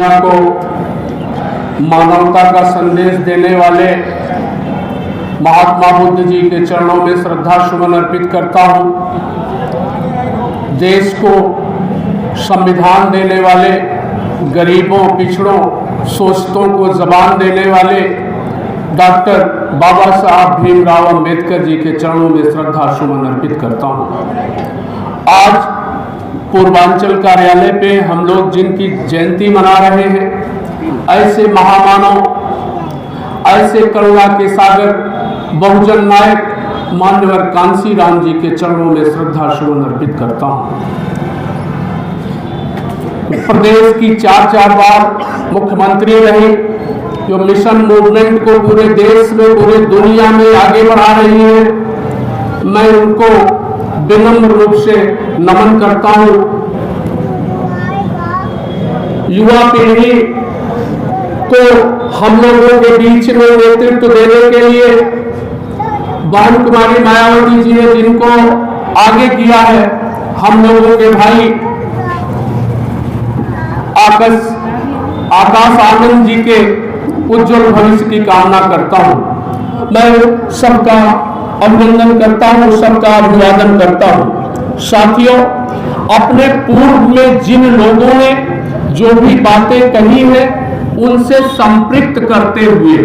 दुनिया को मानवता का संदेश देने वाले महात्मा बुद्ध जी के चरणों में श्रद्धा सुमन अर्पित करता हूँ। देश को संविधान देने वाले, गरीबों, पिछड़ों, शोषितों को जबान देने वाले डॉक्टर बाबा साहब भीमराव अंबेडकर जी के चरणों में श्रद्धा सुमन अर्पित करता हूँ। आज पूर्वांचल कार्यालय पे हम लोग जिनकी जयंती मना रहे हैं, ऐसे महामानव, ऐसे करुणा के सागर, बहुजन नायक मान्यवर कांसी राम जी के चरणों में श्रद्धा सुमन अर्पित करता हूँ। प्रदेश की चार बार मुख्यमंत्री रही, जो मिशन मूवमेंट को पूरे देश में, पूरे दुनिया में आगे बढ़ा रही है, मैं उनको विनम्र रूप से नमन करता हूं। युवा पीढ़ी को हम लोगों के बीच में नेतृत्व देने के लिए बहन कुमारी मायावती जी ने जिनको आगे किया है, हम लोगों के भाई आकाश आनंद जी के उज्जवल भविष्य की कामना करता हूं। मैं सबका अभिनंदन करता हूं, सबका अभिवादन करता हूं। साथियों, अपने पूर्व में जिन लोगों ने जो भी बातें कही है, उनसे संपृक्त करते हुए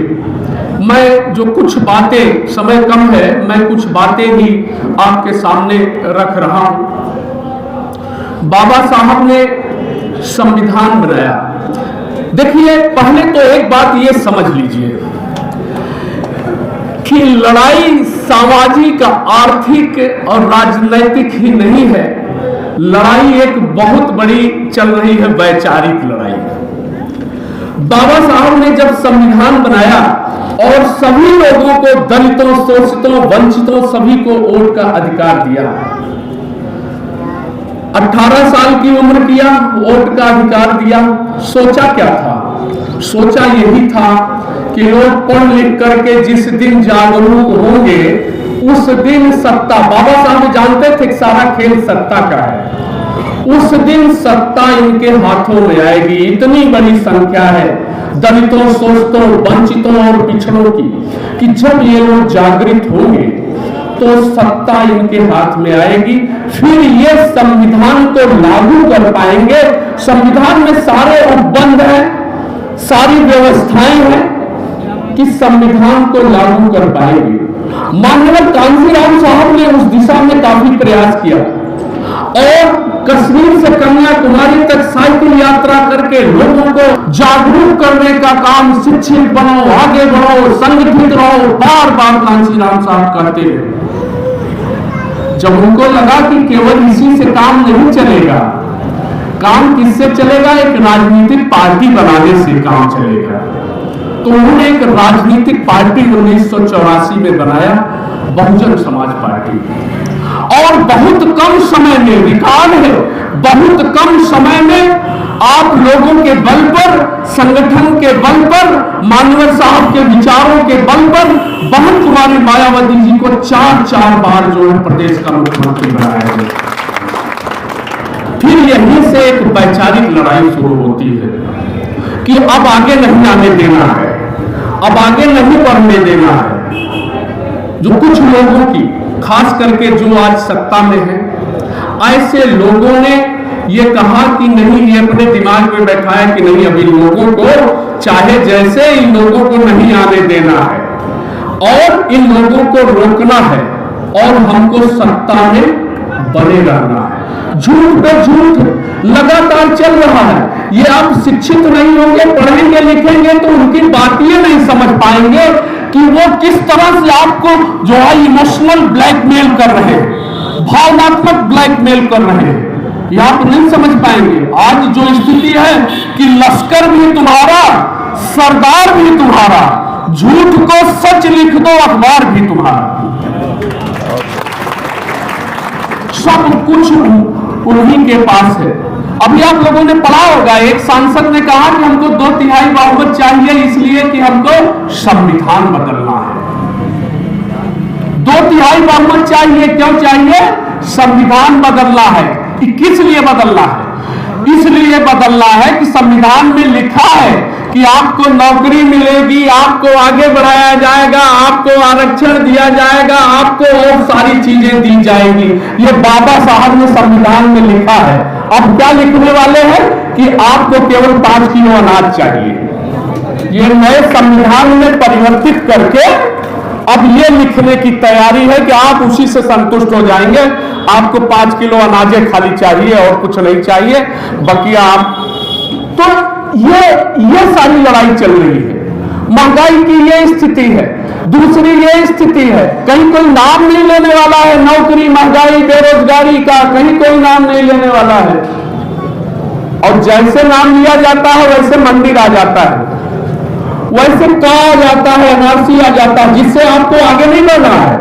मैं जो कुछ बातें, समय कम है, मैं कुछ बातें ही आपके सामने रख रहा हूं। बाबा साहब ने संविधान बनाया। देखिए, पहले तो एक बात ये समझ लीजिए कि लड़ाई सामाजिक, आर्थिक और राजनैतिक ही नहीं है। लड़ाई एक बहुत बड़ी चल रही है, वैचारिक लड़ाई। बाबा साहब ने जब संविधान बनाया और सभी लोगों को, दलितों, शोषितों, वंचितों, सभी को वोट का अधिकार दिया। 18 साल की उम्र किया, वोट का अधिकार दिया। सोचा क्या था? सोचा यही था कि लोग पढ़ लिख करके जिस दिन जागरूक होंगे, उस दिन सत्ता, बाबा साहब जानते थे कि सारा खेल सत्ता का है, उस दिन सत्ता इनके हाथों में आएगी। इतनी बड़ी संख्या है दलितों, शोषितों, वंचितों और पिछड़ों की, कि जब ये लोग जागृत होंगे तो सत्ता इनके हाथ में आएगी। फिर ये संविधान को लागू कर पाएंगे। संविधान में सारे उपबंध हैं, सारी व्यवस्थाएं हैं कि संविधान को लागू कर पाएंगे। माननीय कांसी राम साहब ने उस दिशा में काफी प्रयास किया और कश्मीर से कन्याकुमारी तक साइकिल यात्रा करके लोगों को जागरूक करने का काम, शिक्षित बनो, आगे बढ़ो, संगठित रहो, बार बार कांसी राम साहब कहते हैं। जब उनको लगा कि केवल इसी से काम नहीं चलेगा, काम किससे चलेगा? एक राजनीतिक पार्टी बनाने से काम चलेगा। तो उन्होंने एक राजनीतिक पार्टी 1984 में बनाया, बहुजन समाज पार्टी। और बहुत कम समय में, रिकॉर्ड है, बहुत कम समय में आप लोगों के बल पर, संगठन के बल पर, माननीय साहब के विचारों के बल पर बहन कुमारी मायावती जी को चार बार जो है प्रदेश का मुख्यमंत्री बनाया गया। फिर यहीं से एक वैचारिक लड़ाई शुरू होती है कि अब आगे नहीं आने देना है, अब आगे नहीं बढ़ने देना है। जो कुछ लोगों की, खास करके जो आज सत्ता में है, ऐसे लोगों ने ये कहा कि नहीं, ये अपने दिमाग में बैठा है कि नहीं, अभी लोगों को चाहे जैसे इन लोगों को नहीं आने देना है और इन लोगों को रोकना है और हमको सत्ता में बने रहना है। झूठ पे झूठ लगातार चल रहा है। ये आप शिक्षित नहीं होंगे, पढ़ेंगे लिखेंगे तो उनकी बात ये नहीं समझ पाएंगे कि वो किस तरह से आपको जो है इमोशनल ब्लैकमेल कर रहे हैं, भावनात्मक ब्लैकमेल कर रहे हैं, ये आप नहीं समझ पाएंगे। आज जो स्थिति है कि लश्कर भी तुम्हारा, सरदार भी तुम्हारा, झूठ को सच लिख दो, अखबार भी तुम्हारा, सब कुछ उन्हीं के पास है। अभी आप लोगों ने पढ़ा होगा, एक सांसद ने कहा कि हमको 2/3 बहुमत चाहिए, इसलिए कि हमको संविधान बदलना है। 2/3 बहुमत चाहिए, क्यों चाहिए? संविधान बदलना है। कि किस लिए बदलना है? इसलिए बदलना है कि संविधान में लिखा है कि आपको नौकरी मिलेगी, आपको आगे बढ़ाया जाएगा, आपको आरक्षण दिया जाएगा, आपको और सारी चीजें दी जाएंगी। ये बाबा साहब ने संविधान में लिखा है। अब क्या लिखने वाले हैं कि आपको केवल 5 किलो अनाज चाहिए। ये नए संविधान में परिवर्तित करके अब ये लिखने की तैयारी है कि आप उसी से संतुष्ट हो जाएंगे, आपको 5 किलो अनाजें खाली चाहिए और कुछ नहीं चाहिए, बाकी आप। तो ये सारी लड़ाई चल रही है। महंगाई की ये स्थिति है। दूसरी ये स्थिति है, कहीं कोई नाम नहीं लेने वाला है नौकरी, महंगाई, बेरोजगारी का, कहीं कोई नाम नहीं लेने वाला है। और जैसे नाम लिया जाता है वैसे मंदिर आ जाता है, वैसे कहा जाता है, एनआरसी आ जाता है, जिससे आपको आगे नहीं बढ़ना है।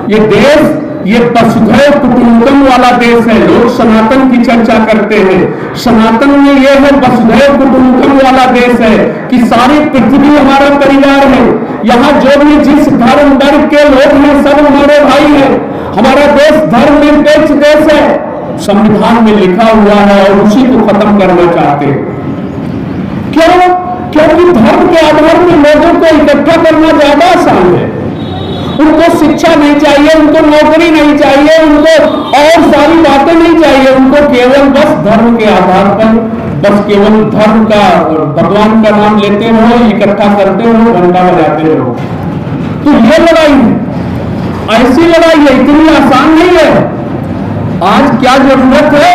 ये देश, ये वसुधैव कुटुंबकम वाला देश है। लोग सनातन की चर्चा करते हैं। सनातन में ये है, वसुधैव कुटुंबकम वाला देश है कि सारी पृथ्वी हमारा परिवार है। यहाँ जो भी जिस धर्म वर्ग के लोग हैं सब हमारे भाई हैं। हमारा देश धर्म निरपेक्ष देश है, संविधान में लिखा हुआ है, और उसी को खत्म करना चाहते हैं। क्यों? क्योंकि धर्म के आधार पर लोगों को इकट्ठा करना ज्यादा आसान है। उनको शिक्षा नहीं चाहिए, उनको नौकरी नहीं चाहिए, उनको और सारी बातें नहीं चाहिए, उनको केवल बस धर्म के आधार पर, बस केवल धर्म का, भगवान का नाम लेते रहो, इकट्ठा करते रहो, घंटा बजाते रहो। तो ये लड़ाई है, ऐसी लड़ाई है, इतनी आसान नहीं है। आज क्या जरूरत है?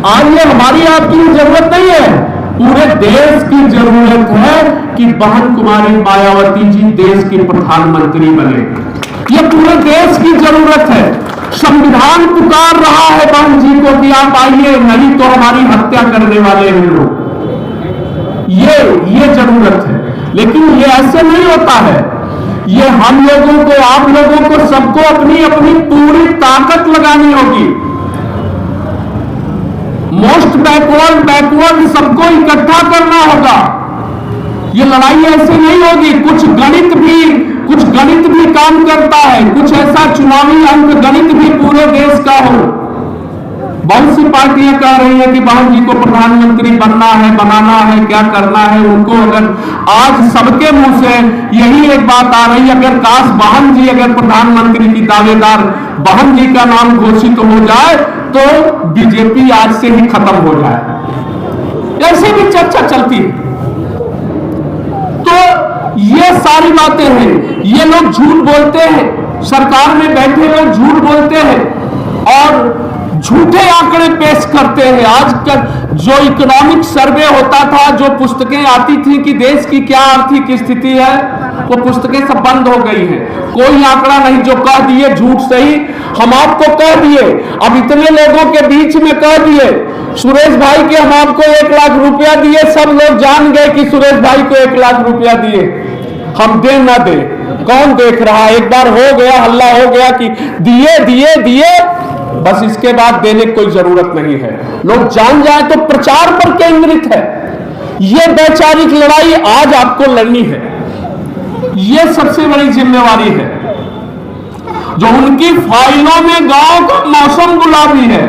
आज ये हमारी आपकी जरूरत नहीं है, पूरे देश की जरूरत है कि बहन कुमारी मायावती जी देश की प्रधानमंत्री बने। ये पूरे देश की जरूरत है। संविधान पुकार रहा है बहन जी को कि आप आइए, नहीं तो हमारी हत्या करने वाले हैं लोग। ये जरूरत है। लेकिन ये ऐसे नहीं होता है। ये हम लोगों को, आप लोगों को, सबको अपनी अपनी पूरी ताकत लगानी होगी। मोस्ट बैकवर्ड सबको इकट्ठा करना होगा। ये लड़ाई ऐसे नहीं होगी। कुछ गणित भी काम करता है, कुछ ऐसा चुनावी अंक गणित भी पूरे देश का हो। बहुत सी पार्टियां कह रही है कि बहन जी को प्रधानमंत्री बनना है, बनाना है, क्या करना है उनको। अगर आज सबके मुंह से यही एक बात आ रही है, अगर काश बहन जी अगर प्रधानमंत्री की दावेदार बहन जी का नाम घोषित हो जाए तो बीजेपी आज से ही खत्म हो जाए, ऐसे भी चर्चा चलती है। तो ये सारी बातें हैं। ये लोग झूठ बोलते हैं, सरकार में बैठे लोग झूठ बोलते हैं और झूठे आंकड़े पेश करते हैं। आज का जो इकोनॉमिक सर्वे होता था, जो पुस्तकें आती थी कि देश की क्या आर्थिक स्थिति है, वो पुस्तकें सब बंद हो गई हैं। कोई आंकड़ा नहीं, जो कह दिए झूठ सही, हम आपको कह दिए। अब इतने लोगों के बीच में कह दिए सुरेश भाई के हम आपको 1 लाख रुपया दिए, सब लोग जान गए कि सुरेश भाई को 1 लाख रुपया दिए। हम दे ना दे, कौन देख रहा? एक बार हो गया, हल्ला हो गया कि दिए दिए दिए, बस इसके बाद देने की कोई जरूरत नहीं है। लोग जान जाए तो प्रचार पर केंद्रित है। यह वैचारिक लड़ाई आज आपको लड़नी है। यह सबसे बड़ी जिम्मेवारी है। जो उनकी फाइलों में गांव का मौसम गुलाबी है,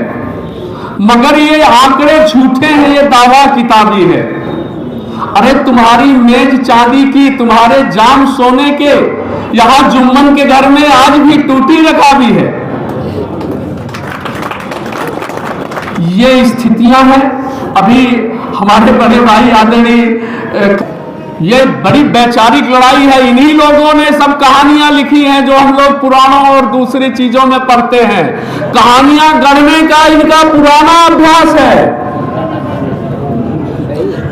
मगर ये आंकड़े झूठे हैं, ये दावा किताबी है। अरे तुम्हारी मेज चांदी की, तुम्हारे जाम सोने के, यहां जुम्मन के घर में आज भी टूटी रखा भी है। ये स्थितियां हैं। अभी हमारे बड़े भाई आदरणीय, ये बड़ी वैचारिक लड़ाई है। इन्हीं लोगों ने सब कहानियां लिखी हैं जो हम लोग पुराणों और दूसरी चीजों में पढ़ते हैं। कहानियां गढ़ने का इनका पुराना अभ्यास है।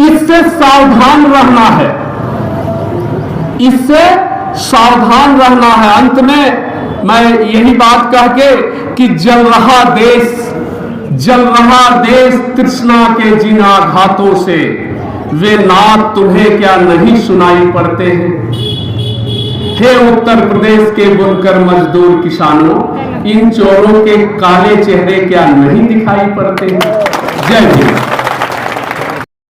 इससे सावधान रहना है, इससे सावधान रहना है। अंत में मैं यही बात कह के कि जल रहा देश तृष्णा के जिन आघातों से, वे नाद तुम्हें क्या नहीं सुनाई पड़ते हैं? हे उत्तर प्रदेश के बुनकर मजदूर किसानों, इन चोरों के काले चेहरे क्या नहीं दिखाई पड़ते हैं? जय हिंद।